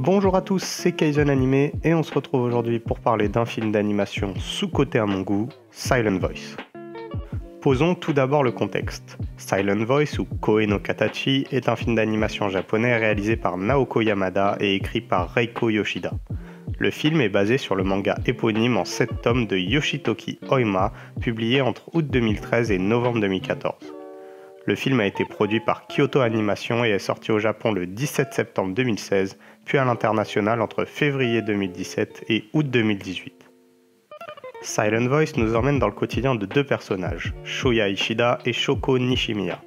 Bonjour à tous, c'est Kaizen Animé et on se retrouve aujourd'hui pour parler d'un film d'animation sous-coté à mon goût, Silent Voice. Posons tout d'abord le contexte. Silent Voice ou Koe no Katachi est un film d'animation japonais réalisé par Naoko Yamada et écrit par Reiko Yoshida. Le film est basé sur le manga éponyme en 7 tomes de Yoshitoki Oima, publié entre août 2013 et novembre 2014. Le film a été produit par Kyoto Animation et est sorti au Japon le 17 septembre 2016, puis à l'international entre février 2017 et août 2018. Silent Voice nous emmène dans le quotidien de deux personnages, Shoya Ishida et Shoko Nishimiya.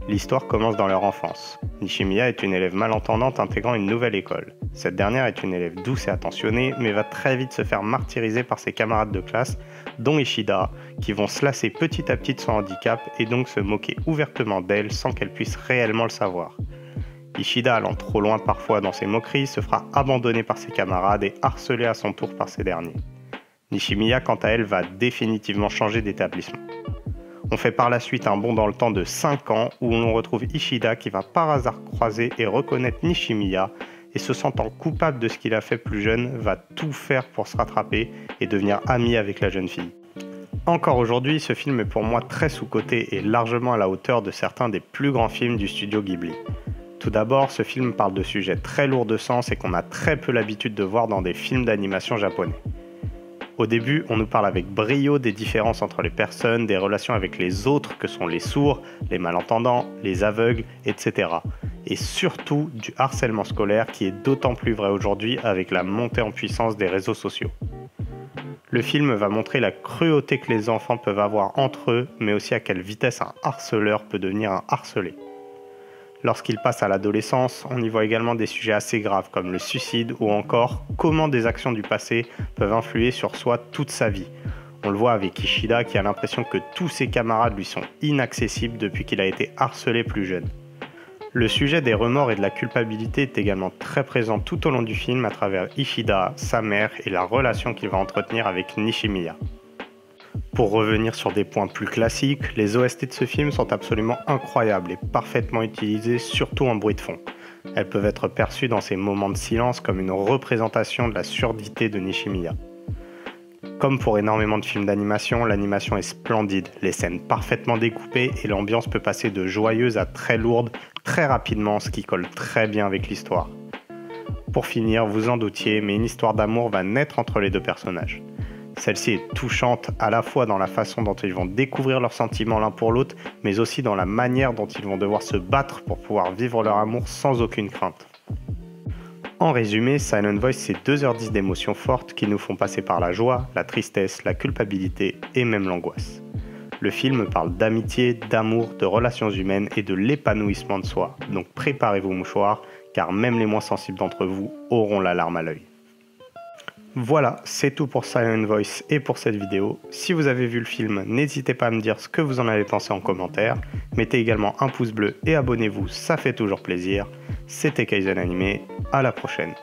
L'histoire commence dans leur enfance. Nishimiya est une élève malentendante intégrant une nouvelle école. Cette dernière est une élève douce et attentionnée, mais va très vite se faire martyriser par ses camarades de classe, dont Ishida, qui vont se lasser petit à petit de son handicap et donc se moquer ouvertement d'elle sans qu'elle puisse réellement le savoir. Ishida, allant trop loin parfois dans ses moqueries, se fera abandonner par ses camarades et harceler à son tour par ces derniers. Nishimiya, quant à elle, va définitivement changer d'établissement. On fait par la suite un bond dans le temps de 5 ans où l'on retrouve Ishida qui va par hasard croiser et reconnaître Nishimiya et se sentant coupable de ce qu'il a fait plus jeune, va tout faire pour se rattraper et devenir ami avec la jeune fille. Encore aujourd'hui, ce film est pour moi très sous-coté et largement à la hauteur de certains des plus grands films du studio Ghibli. Tout d'abord, ce film parle de sujets très lourds de sens et qu'on a très peu l'habitude de voir dans des films d'animation japonais. Au début, on nous parle avec brio des différences entre les personnes, des relations avec les autres que sont les sourds, les malentendants, les aveugles, etc. Et surtout du harcèlement scolaire qui est d'autant plus vrai aujourd'hui avec la montée en puissance des réseaux sociaux. Le film va montrer la cruauté que les enfants peuvent avoir entre eux, mais aussi à quelle vitesse un harceleur peut devenir un harcelé. Lorsqu'il passe à l'adolescence, on y voit également des sujets assez graves comme le suicide ou encore comment des actions du passé peuvent influer sur soi toute sa vie. On le voit avec Ishida qui a l'impression que tous ses camarades lui sont inaccessibles depuis qu'il a été harcelé plus jeune. Le sujet des remords et de la culpabilité est également très présent tout au long du film à travers Ishida, sa mère et la relation qu'il va entretenir avec Nishimiya. Pour revenir sur des points plus classiques, les OST de ce film sont absolument incroyables et parfaitement utilisées, surtout en bruit de fond. Elles peuvent être perçues dans ces moments de silence comme une représentation de la surdité de Nishimiya. Comme pour énormément de films d'animation, l'animation est splendide, les scènes parfaitement découpées et l'ambiance peut passer de joyeuse à très lourde très rapidement, ce qui colle très bien avec l'histoire. Pour finir, vous en doutiez, mais une histoire d'amour va naître entre les deux personnages. Celle-ci est touchante à la fois dans la façon dont ils vont découvrir leurs sentiments l'un pour l'autre, mais aussi dans la manière dont ils vont devoir se battre pour pouvoir vivre leur amour sans aucune crainte. En résumé, Silent Voice, c'est 2h10 d'émotions fortes qui nous font passer par la joie, la tristesse, la culpabilité et même l'angoisse. Le film parle d'amitié, d'amour, de relations humaines et de l'épanouissement de soi, donc préparez vos mouchoirs, car même les moins sensibles d'entre vous auront la larme à l'œil. Voilà, c'est tout pour Silent Voice et pour cette vidéo. Si vous avez vu le film, n'hésitez pas à me dire ce que vous en avez pensé en commentaire. Mettez également un pouce bleu et abonnez-vous, ça fait toujours plaisir. C'était Kaizen Animé, à la prochaine.